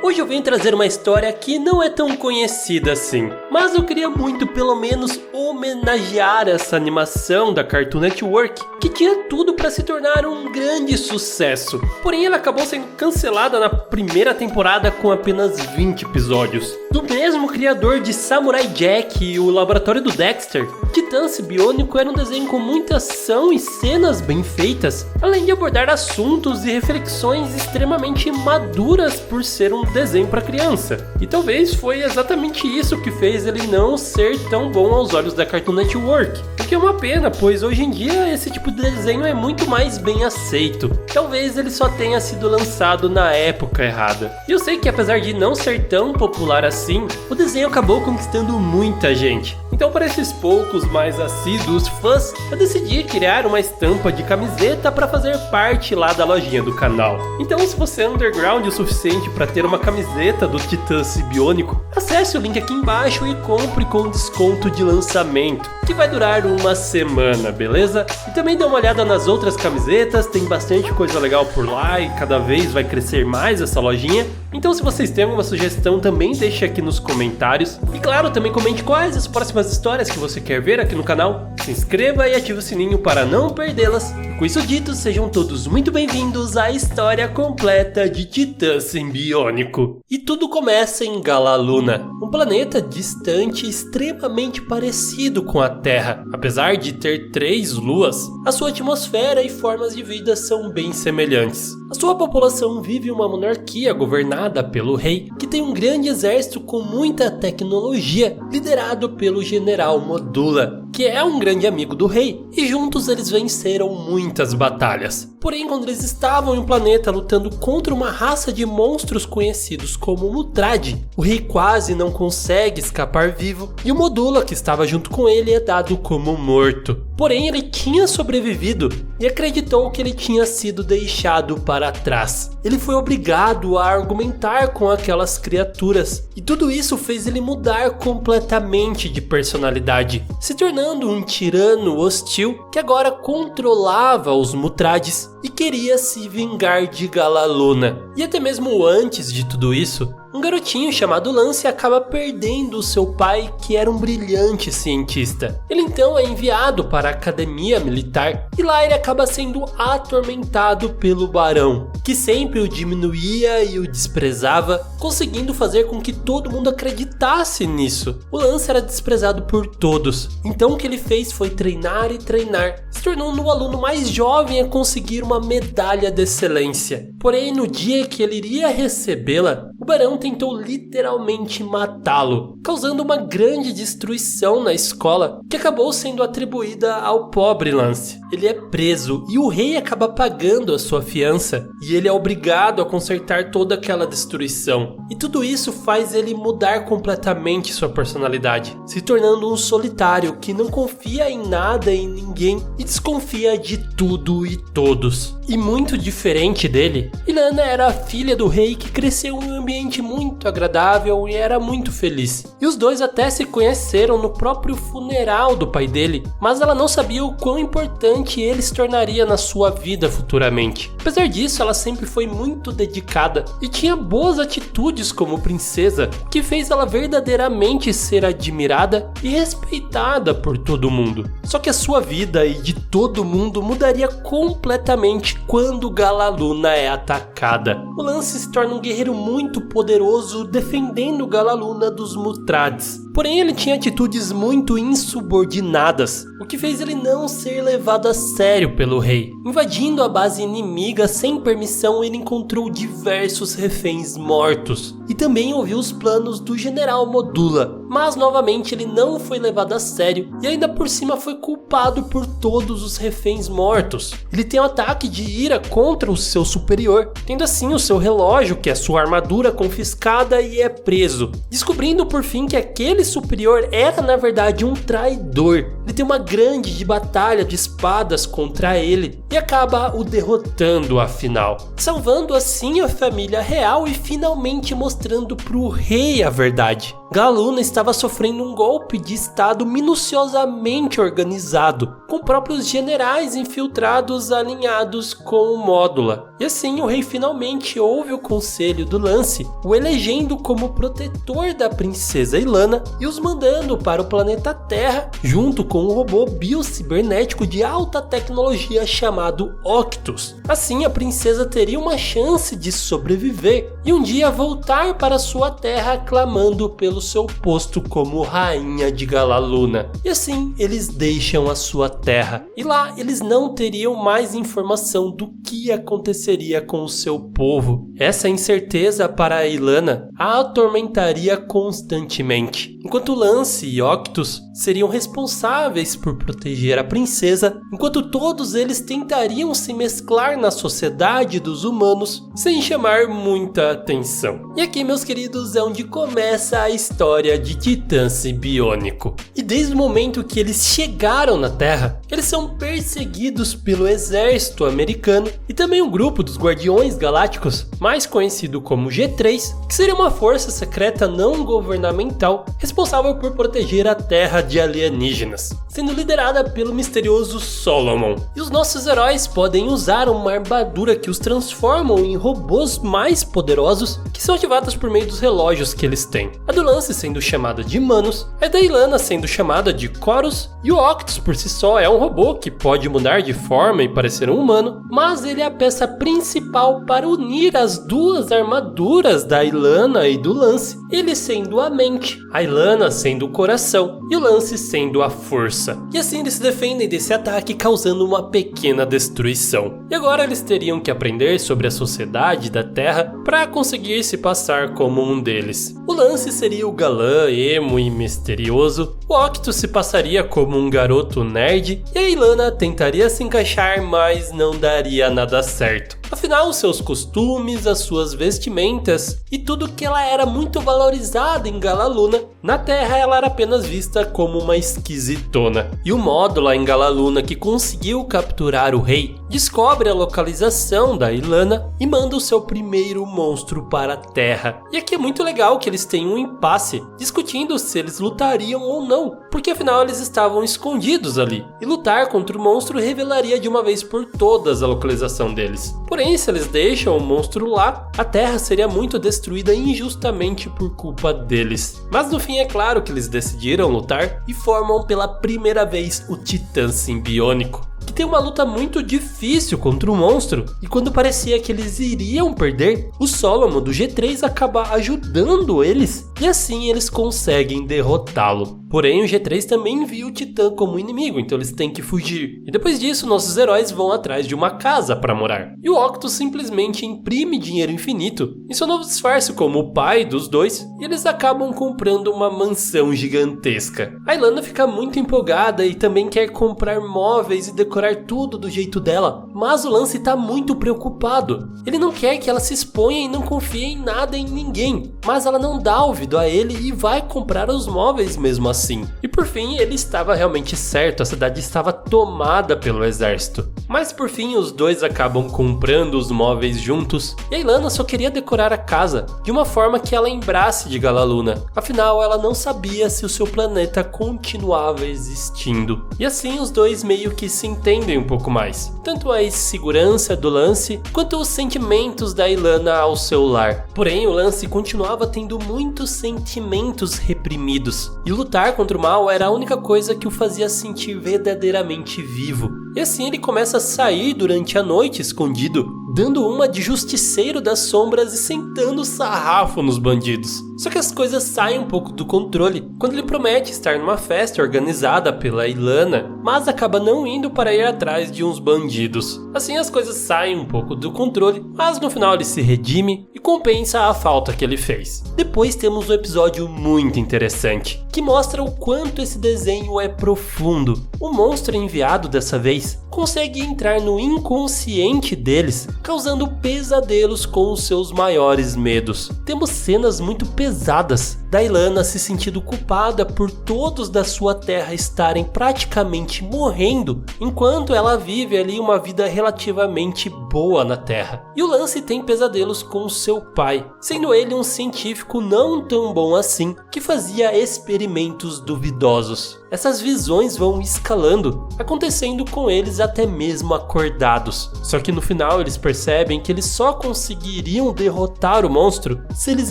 Hoje eu venho trazer uma história que não é tão conhecida assim, mas eu queria muito pelo menos homenagear essa animação da Cartoon Network, que tinha tudo para se tornar um grande sucesso. Porém ela acabou sendo cancelada na primeira temporada com apenas 20 episódios. Do mesmo criador de Samurai Jack e o Laboratório do Dexter, Titãs Biônico era um desenho com muita ação e cenas bem feitas, além de abordar assuntos e reflexões extremamente maduras por ser um desenho para criança. E talvez foi exatamente isso que fez ele não ser tão bom aos olhos da Cartoon Network. O que é uma pena, pois hoje em dia esse tipo de desenho é muito mais bem aceito. Talvez ele só tenha sido lançado na época errada. E eu sei que apesar de não ser tão popular assim, o desenho acabou conquistando muita gente. Então para esses poucos mais assíduos fãs, eu decidi criar uma estampa de camiseta para fazer parte lá da lojinha do canal. Então se você é underground o suficiente para ter uma camiseta do Titãs Biônico, acesse o link aqui embaixo e compre com desconto de lançamento, que vai durar uma semana, beleza? E também dê uma olhada nas outras camisetas, tem bastante coisa legal por lá e cada vez vai crescer mais essa lojinha. Então se vocês têm alguma sugestão também deixe aqui nos comentários. E claro, também comente quais as próximas histórias que você quer ver aqui no canal. Se inscreva e ative o sininho para não perdê-las. E com isso dito, sejam todos muito bem-vindos à história completa de Titãs Biônico. E tudo começa em Galaluna, um planeta distante e extremamente parecido com a Terra. Apesar de ter 3 luas, a sua atmosfera e formas de vida são bem semelhantes. A sua população vive uma monarquia governada pelo rei, que tem um grande exército com muita tecnologia, liderado pelo General Modula, que é um grande amigo do rei, e juntos eles venceram muitas batalhas. Porém, quando eles estavam em um planeta lutando contra uma raça de monstros conhecidos como Mutrad, o rei quase não consegue escapar vivo, e o Modula, que estava junto com ele, é dado como morto. Porém, ele tinha sobrevivido e acreditou que ele tinha sido deixado para trás. Ele foi obrigado a argumentar com aquelas criaturas, e tudo isso fez ele mudar completamente de personalidade, se tornando um tirano hostil que agora controlava os Mutrades e queria se vingar de Galaluna. E até mesmo antes de tudo isso, um garotinho chamado Lance acaba perdendo o seu pai, que era um brilhante cientista. Ele então é enviado para a academia militar e lá ele acaba sendo atormentado pelo barão, que sempre o diminuía e o desprezava, conseguindo fazer com que todo mundo acreditasse nisso. O Lance era desprezado por todos, então o que ele fez foi treinar e treinar, se tornando o aluno mais jovem a conseguir uma medalha de excelência. Porém, no dia que ele iria recebê-la, o barão tentou literalmente matá-lo, causando uma grande destruição na escola, que acabou sendo atribuída ao pobre Lance. Ele é preso e o rei acaba pagando a sua fiança, e ele é obrigado a consertar toda aquela destruição. E tudo isso faz ele mudar completamente sua personalidade, se tornando um solitário que não confia em nada e em ninguém e desconfia de tudo e todos. E muito diferente dele, Ilana era a filha do rei que cresceu em um ambiente muito agradável e era muito feliz. E os dois até se conheceram no próprio funeral do pai dele, mas ela não sabia o quão importante ele se tornaria na sua vida futuramente. Apesar disso, ela sempre foi muito dedicada e tinha boas atitudes como princesa, que fez ela verdadeiramente ser admirada e respeitada por todo mundo. Só que a sua vida e de todo mundo mudaria completamente quando Galaluna é atacada. O Lance se torna um guerreiro muito poderoso defendendo Galaluna dos Mutrades. Porém, ele tinha atitudes muito insubordinadas, o que fez ele não ser levado a sério pelo rei. Invadindo a base inimiga sem permissão, ele encontrou diversos reféns mortos e também ouviu os planos do General Modula, mas novamente ele não foi levado a sério e ainda por cima foi culpado por todos os reféns mortos. Ele tem um ataque de ira contra o seu superior, tendo assim o seu relógio, que é sua armadura, confiscada e é preso, descobrindo por fim que aquele superior era na verdade um traidor. Ele tem uma grande batalha de espadas contra ele e acaba o derrotando afinal, salvando assim a família real e finalmente mostrando pro rei a verdade. Galaluna estava sofrendo um golpe de estado minuciosamente organizado, com próprios generais infiltrados alinhados com o Módula. E assim o rei finalmente ouve o conselho do Lance, o elegendo como protetor da princesa Ilana e os mandando para o planeta Terra, junto com um robô biocibernético de alta tecnologia chamado Octus. Assim a princesa teria uma chance de sobreviver e um dia voltar para sua terra clamando pelo seu posto como rainha de Galaluna. E assim eles deixam a sua terra e lá eles não teriam mais informação do que aconteceria com o seu povo. Essa incerteza para a Ilana a atormentaria constantemente, enquanto Lance e Octus seriam responsáveis por proteger a princesa, enquanto todos eles tentariam se mesclar na sociedade dos humanos sem chamar muita atenção. E aqui, meus queridos, é onde começa a história de Titã Simbiônico. E desde o momento que eles chegaram na Terra, eles são perseguidos pelo exército americano e também um grupo dos Guardiões Galácticos, mais conhecido como G3, que seria uma força secreta não governamental responsável por proteger a Terra de alienígenas, sendo liderada pelo misterioso Solomon. E os nossos heróis podem usar uma armadura que os transformam em robôs mais poderosos, que são ativadas por meio dos relógios que eles têm. A do Lance sendo chamada de Manus, a da Ilana sendo chamada de Chorus, e o Octus por si só é um robô que pode mudar de forma e parecer um humano, mas ele é a peça principal para unir as duas armaduras da Ilana e do Lance, ele sendo a mente, a Ilana sendo o coração e o Lance sendo a força. E assim eles se defendem desse ataque, causando uma pequena destruição. E agora eles teriam que aprender sobre a sociedade da Terra para conseguir se passar como um deles. O Lance seria o galã, emo e misterioso, o Octus se passaria como um garoto nerd e a Ilana tentaria se encaixar, mas não daria nada certo. Afinal, seus costumes, as suas vestimentas e tudo que ela era muito valorizada em Galaluna, na Terra ela era apenas vista como uma esquisitona. E o Módula em Galaluna, que conseguiu capturar o rei, descobre a localização da Ilana e manda o seu primeiro monstro para a Terra. E aqui é muito legal que eles têm um impasse, discutindo se eles lutariam ou não, porque afinal eles estavam escondidos ali, e lutar contra o monstro revelaria de uma vez por todas a localização deles. Porém, se eles deixam o monstro lá, a Terra seria muito destruída injustamente por culpa deles. Mas no fim é claro que eles decidiram lutar e formam pela primeira vez o Titã Simbiônico, que tem uma luta muito difícil contra o monstro, e quando parecia que eles iriam perder, o Solomon do G3 acaba ajudando eles, e assim eles conseguem derrotá-lo. Porém, o G3 também viu o Titã como inimigo, então eles têm que fugir. E depois disso, nossos heróis vão atrás de uma casa para morar. E o Octus simplesmente imprime dinheiro infinito em seu novo disfarce como o pai dos dois, e eles acabam comprando uma mansão gigantesca. A Ilana fica muito empolgada e também quer comprar móveis e decorar tudo do jeito dela, mas o Lance está muito preocupado. Ele não quer que ela se exponha e não confie em nada e em ninguém, mas ela não dá ouvido a ele e vai comprar os móveis mesmo assim. E por fim, ele estava realmente certo, a cidade estava tomada pelo exército. Mas por fim, os dois acabam comprando os móveis juntos, e a Ilana só queria decorar a casa de uma forma que ela lembrasse de Galaluna. Afinal, ela não sabia se o seu planeta continuava existindo. E assim os dois meio que se entendem um pouco mais. Tanto a insegurança do Lance, quanto os sentimentos da Ilana ao seu lar. Porém, o Lance continuava tendo muitos sentimentos reprimidos, e lutar contra o mal era a única coisa que o fazia sentir verdadeiramente vivo. E assim ele começa a sair durante a noite escondido, dando uma de justiceiro das sombras e sentando sarrafo nos bandidos. Só que as coisas saem um pouco do controle quando ele promete estar numa festa organizada pela Ilana, mas acaba não indo para ir atrás de uns bandidos. Assim as coisas saem um pouco do controle, mas no final ele se redime e compensa a falta que ele fez. Depois temos um episódio muito interessante, que mostra o quanto esse desenho é profundo. O monstro enviado dessa vez consegue entrar no inconsciente deles, causando pesadelos com os seus maiores medos. Temos cenas muito pesadas, da Ilana se sentindo culpada por todos da sua terra estarem praticamente morrendo, enquanto ela vive ali uma vida relativamente boa na Terra. E o Lance tem pesadelos com seu pai, sendo ele um científico não tão bom assim, que fazia experimentos duvidosos. Essas visões vão escalando, acontecendo com eles até mesmo acordados. Só que no final eles percebem que eles só conseguiriam derrotar o monstro se eles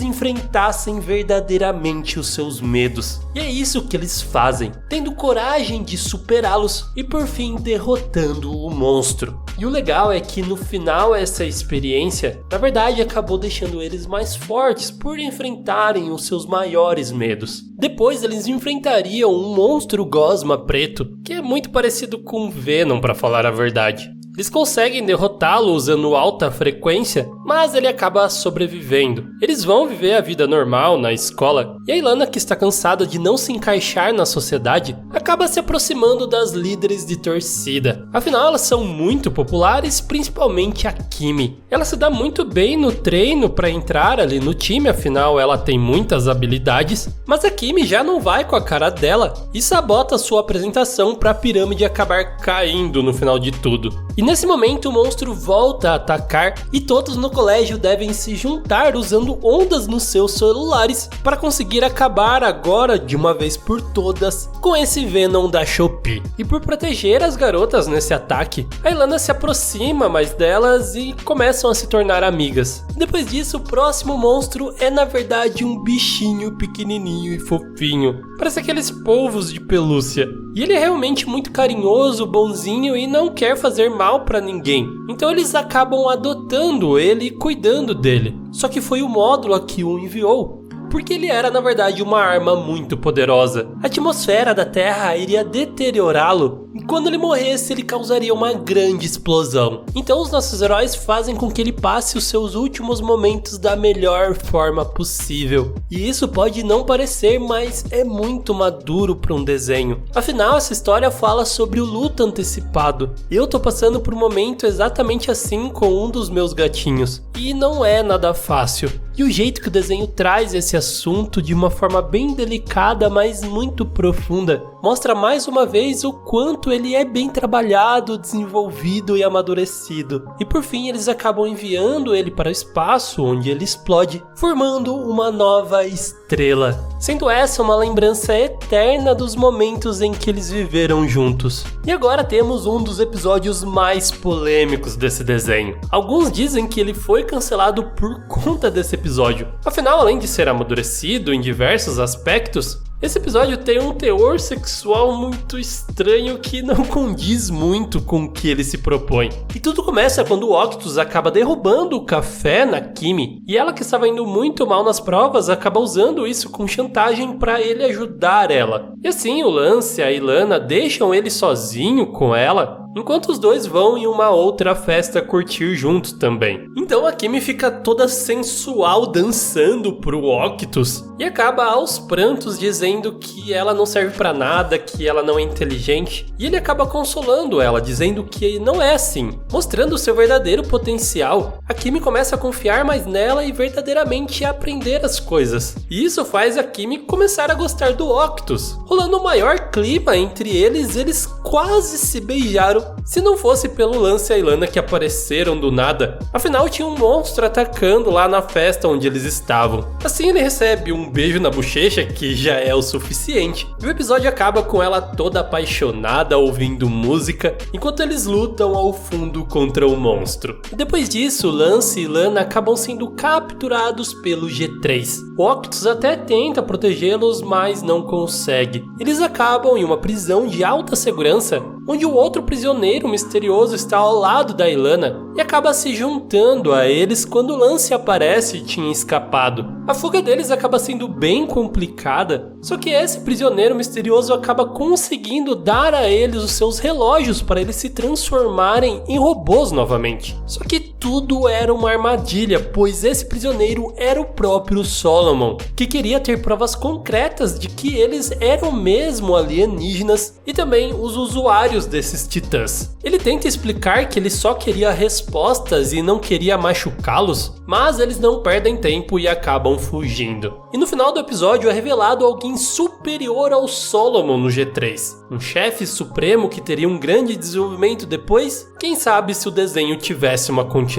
enfrentassem verdadeiramente os seus medos. E é isso que eles fazem, tendo coragem de superá-los e por fim derrotando o monstro. E o legal é que no final essa experiência, na verdade, acabou deixando eles mais fortes por enfrentarem os seus maiores medos. Depois eles enfrentariam um monstro gosma preto, que é muito parecido com Venom, para falar a verdade. Eles conseguem derrotá-lo usando alta frequência, mas ele acaba sobrevivendo. Eles vão viver a vida normal na escola, e a Ilana, que está cansada de não se encaixar na sociedade, acaba se aproximando das líderes de torcida. Afinal, elas são muito populares, principalmente a Kimi. Ela se dá muito bem no treino para entrar ali no time, afinal ela tem muitas habilidades, mas a Kimi já não vai com a cara dela e sabota sua apresentação para a pirâmide acabar caindo no final de tudo. E nesse momento o monstro volta a atacar e todos no colégio devem se juntar usando ondas nos seus celulares para conseguir acabar agora de uma vez por todas com esse Venom da Shopee. E por proteger as garotas nesse ataque, a Ilana se aproxima mais delas e começam a se tornar amigas. Depois disso, o próximo monstro é na verdade um bichinho pequenininho e fofinho, parece aqueles polvos de pelúcia. E ele é realmente muito carinhoso, bonzinho e não quer fazer mal pra ninguém. Então eles acabam adotando ele e cuidando dele. Só que foi o módulo que o enviou, porque ele era na verdade uma arma muito poderosa. A atmosfera da Terra iria deteriorá-lo e quando ele morresse ele causaria uma grande explosão. Então os nossos heróis fazem com que ele passe os seus últimos momentos da melhor forma possível. E isso pode não parecer, mas é muito maduro para um desenho. Afinal, essa história fala sobre o luto antecipado. Eu tô passando por um momento exatamente assim com um dos meus gatinhos. E não é nada fácil. E o jeito que o desenho traz esse assunto de uma forma bem delicada, mas muito profunda, mostra mais uma vez o quanto ele é bem trabalhado, desenvolvido e amadurecido. E por fim eles acabam enviando ele para o espaço, onde ele explode, formando uma nova estrela. Sendo essa uma lembrança eterna dos momentos em que eles viveram juntos. E agora temos um dos episódios mais polêmicos desse desenho. Alguns dizem que ele foi cancelado por conta desse episódio. Afinal, além de ser amadurecido em diversos aspectos, esse episódio tem um teor sexual muito estranho que não condiz muito com o que ele se propõe. E tudo começa quando o Octus acaba derrubando o café na Kimi, e ela, que estava indo muito mal nas provas, acaba usando isso com chantagem para ele ajudar ela. E assim o Lance e a Ilana deixam ele sozinho com ela, enquanto os dois vão em uma outra festa curtir juntos também. Então a Kimi fica toda sensual dançando pro Octus e acaba aos prantos dizendo que ela não serve pra nada, que ela não é inteligente, e ele acaba consolando ela, dizendo que não é assim, mostrando seu verdadeiro potencial. A Kimi começa a confiar mais nela e verdadeiramente a aprender as coisas, e isso faz a Kimi começar a gostar do Octus. Rolando o maior clima entre eles quase se beijaram, se não fosse pelo Lance e a Ilana que apareceram do nada. Afinal, tinha um monstro atacando lá na festa onde eles estavam. Assim ele recebe um beijo na bochecha, que já é o suficiente. E o episódio acaba com ela toda apaixonada ouvindo música, enquanto eles lutam ao fundo contra o monstro. E depois disso, Lance e Ilana acabam sendo capturados pelo G3. O Octus até tenta protegê-los, mas não consegue. Eles acabam em uma prisão de alta segurança, onde o outro prisioneiro misterioso está ao lado da Ilana e acaba se juntando a eles quando Lance aparece e tinha escapado. A fuga deles acaba sendo bem complicada, só que esse prisioneiro misterioso acaba conseguindo dar a eles os seus relógios para eles se transformarem em robôs novamente. Só que tudo era uma armadilha, pois esse prisioneiro era o próprio Solomon, que queria ter provas concretas de que eles eram mesmo alienígenas e também os usuários desses titãs. Ele tenta explicar que ele só queria respostas e não queria machucá-los, mas eles não perdem tempo e acabam fugindo. E no final do episódio é revelado alguém superior ao Solomon no G3, um chefe supremo que teria um grande desenvolvimento depois, quem sabe se o desenho tivesse uma continuação.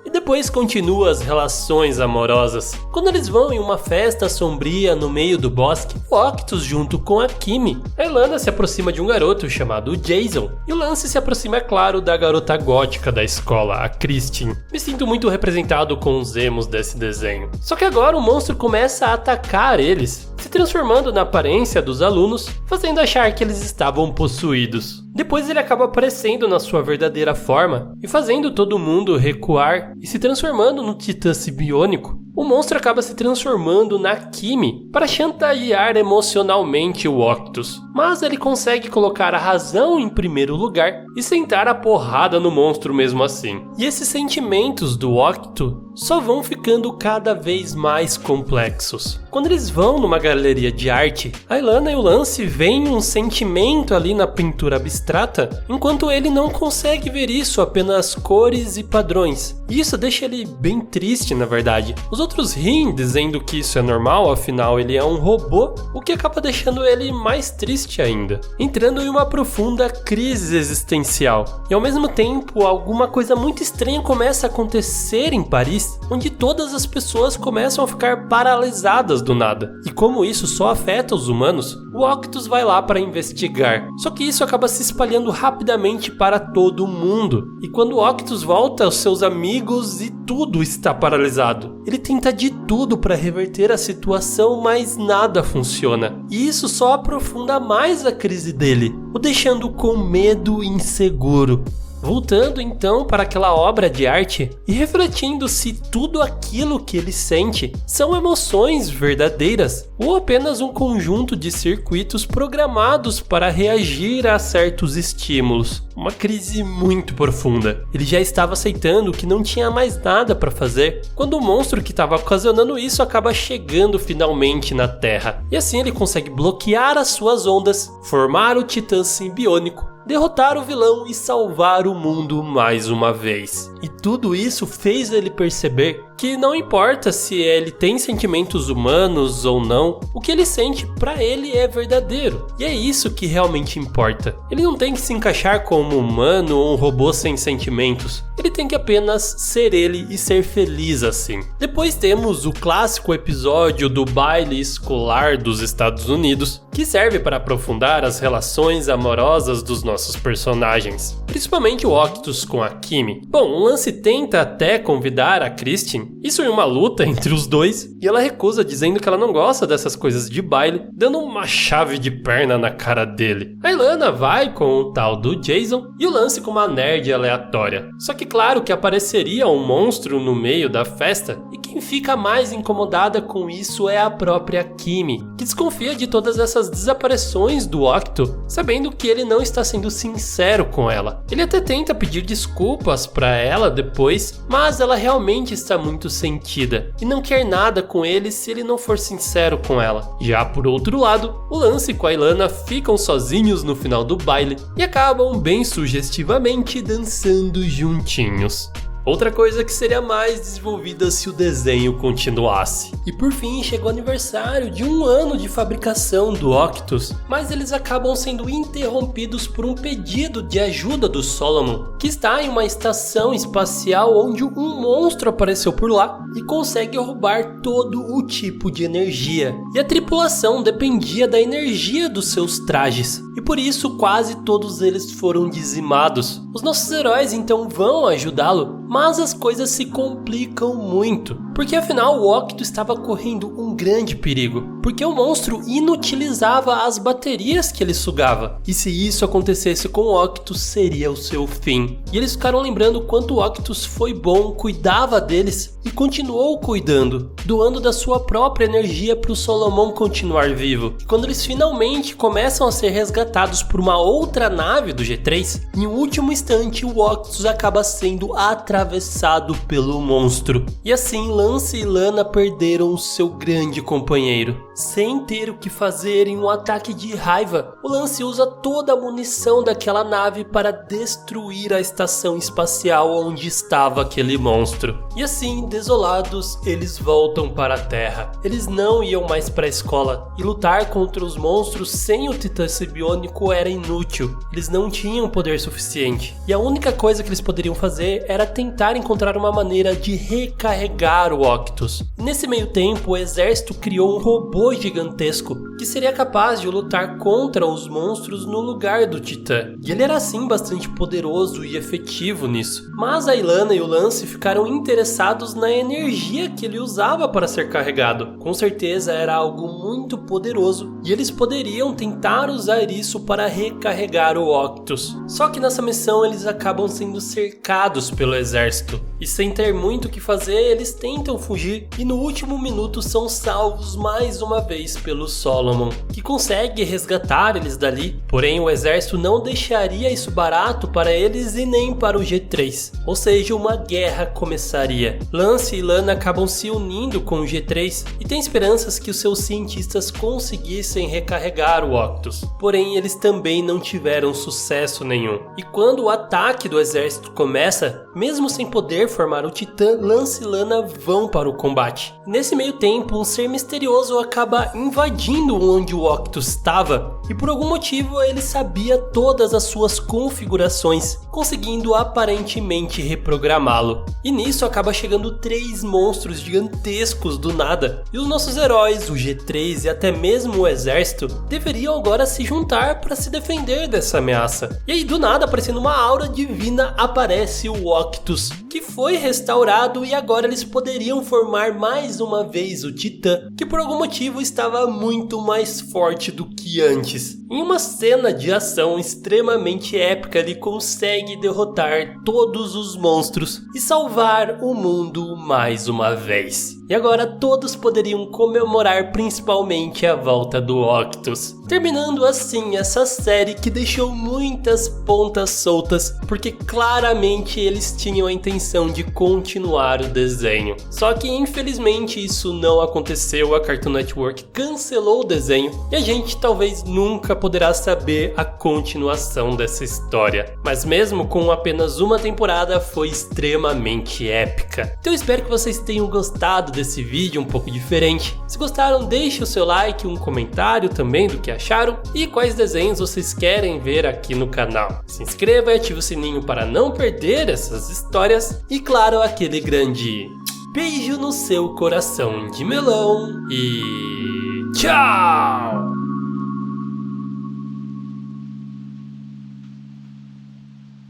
E depois continua as relações amorosas. Quando eles vão em uma festa sombria no meio do bosque, o Octus junto com a Kimi, a Ilana se aproxima de um garoto chamado Jason, e o Lance se aproxima, é claro, da garota gótica da escola, a Christine. Me sinto muito representado com os emos desse desenho. Só que agora o monstro começa a atacar eles, se transformando na aparência dos alunos, fazendo achar que eles estavam possuídos. Depois ele acaba aparecendo na sua verdadeira forma e fazendo todo mundo recuar e se transformando no titã sibiônico. O monstro acaba se transformando na Kimi para chantagear emocionalmente o Octus, mas ele consegue colocar a razão em primeiro lugar e sentar a porrada no monstro mesmo assim. E esses sentimentos do Octus só vão ficando cada vez mais complexos. Quando eles vão numa galeria de arte, a Ilana e o Lance veem um sentimento ali na pintura abstrata, enquanto ele não consegue ver isso, apenas cores e padrões. E isso deixa ele bem triste, na verdade. Os outros riem, dizendo que isso é normal, afinal ele é um robô, o que acaba deixando ele mais triste ainda, entrando em uma profunda crise existencial. E ao mesmo tempo, alguma coisa muito estranha começa a acontecer em Paris, onde todas as pessoas começam a ficar paralisadas do nada. E como isso só afeta os humanos, o Octus vai lá para investigar. Só que isso acaba se espalhando rapidamente para todo mundo. E quando o Octus volta aos seus amigos e tudo está paralisado, ele tenta de tudo para reverter a situação, mas nada funciona. E isso só aprofunda mais a crise dele, o deixando com medo e inseguro. Voltando então para aquela obra de arte e refletindo se tudo aquilo que ele sente são emoções verdadeiras ou apenas um conjunto de circuitos programados para reagir a certos estímulos. Uma crise muito profunda. Ele já estava aceitando que não tinha mais nada para fazer quando o monstro que estava ocasionando isso acaba chegando finalmente na Terra. E assim ele consegue bloquear as suas ondas, formar o titã simbiônico, derrotar o vilão e salvar o mundo mais uma vez. E tudo isso fez ele perceber que não importa se ele tem sentimentos humanos ou não, o que ele sente pra ele é verdadeiro. E é isso que realmente importa. Ele não tem que se encaixar como humano ou um robô sem sentimentos. Ele tem que apenas ser ele e ser feliz assim. Depois temos o clássico episódio do baile escolar dos Estados Unidos, que serve para aprofundar as relações amorosas dos nossos personagens, principalmente o Octus com a Kimi. Bom, o Lance tenta até convidar a Christine, isso em uma luta entre os dois, e ela recusa, dizendo que ela não gosta dessas coisas de baile, dando uma chave de perna na cara dele. A Ilana vai com o tal do Jason e o Lance com uma nerd aleatória. Só que claro que apareceria um monstro no meio da festa, e quem fica mais incomodada com isso é a própria Kimi, que desconfia de todas essas desaparições do Octus, sabendo que ele não está sendo sincero com ela. Ele até tenta pedir desculpas pra ela depois, mas ela realmente está muito sentida e não quer nada com ele se ele não for sincero com ela. Já por outro lado, o Lance com a Ilana ficam sozinhos no final do baile e acabam bem sugestivamente dançando juntinhos. Outra coisa que seria mais desenvolvida se o desenho continuasse. E por fim chegou o aniversário de 1 ano de fabricação do Octus, mas eles acabam sendo interrompidos por um pedido de ajuda do Solomon, que está em uma estação espacial onde um monstro apareceu por lá e consegue roubar todo o tipo de energia. E a tripulação dependia da energia dos seus trajes, e por isso quase todos eles foram dizimados. Os nossos heróis então vão ajudá-lo, mas as coisas se complicam muito, porque afinal o Octus estava correndo um grande perigo, porque o monstro inutilizava as baterias que ele sugava, e se isso acontecesse com o Octus, seria o seu fim. E eles ficaram lembrando quanto o Octus foi bom, cuidava deles e continuou cuidando, doando da sua própria energia para o Solomon continuar vivo. E quando eles finalmente começam a ser resgatados por uma outra nave do G3, em último instante o Octus acaba sendo atravessado pelo monstro. E assim Lance e Lana perderam o seu grande companheiro. Sem ter o que fazer em um ataque de raiva, o Lance usa toda a munição daquela nave para destruir a estação espacial onde estava aquele monstro. E assim, desolados, eles voltam para a Terra. Eles não iam mais para a escola, e lutar contra os monstros sem o Titã Sibiônico era inútil. Eles não tinham poder suficiente, e a única coisa que eles poderiam fazer era tentar encontrar uma maneira de recarregar o Octus. Nesse meio tempo, o exército criou um robô gigantesco que seria capaz de lutar contra os monstros no lugar do Titã. E ele era assim bastante poderoso e efetivo nisso. Mas a Ilana e o Lance ficaram interessados na energia que ele usava para ser carregado. Com certeza era algo muito poderoso e eles poderiam tentar usar isso para recarregar o Octus. Só que nessa missão eles acabam sendo cercados pelo exército. E sem ter muito o que fazer, eles tentam fugir e no último minuto são salvos mais uma vez pelo Solomon, que consegue resgatar eles dali. Porém, o exército não deixaria isso barato para eles e nem para o G3. Ou seja, uma guerra começaria. Lance e Lana acabam se unindo com o G3 e têm esperanças que os seus cientistas conseguissem recarregar o Octus. Porém, eles também não tiveram sucesso nenhum. E quando o ataque do exército começa, mesmo sem poder formar o Titã, Lance e Lana vão para o combate. Nesse meio tempo, um ser misterioso acaba invadindo onde o Octus estava e por algum motivo ele sabia todas as suas configurações, conseguindo aparentemente reprogramá-lo. E nisso acaba chegando 3 monstros gigantescos do nada, e os nossos heróis, o G3 e até mesmo o exército, deveriam agora se juntar para se defender dessa ameaça. E aí do nada, aparecendo uma aura divina, aparece o Octus, que foi restaurado, e agora eles poderiam formar mais uma vez o Titã, que por algum motivo estava muito mais forte do que antes. Em uma cena de ação extremamente épica, ele consegue derrotar todos os monstros e salvar o mundo mais uma vez. E agora todos poderiam comemorar principalmente a volta do Octus. Terminando assim essa série que deixou muitas pontas soltas, porque claramente eles tinham a intenção de continuar o desenho. Só que infelizmente isso não aconteceu, a Cartoon Network cancelou o desenho e a gente talvez nunca poderá saber a continuação dessa história. Mas mesmo com apenas uma temporada, foi extremamente épica. Então eu espero que vocês tenham gostado desse vídeo um pouco diferente. Se gostaram, deixe o seu like, um comentário também do que acharam e quais desenhos vocês querem ver aqui no canal. Se inscreva e ative o sininho para não perder essas histórias e claro, aquele grande beijo no seu coração de melão e tchau!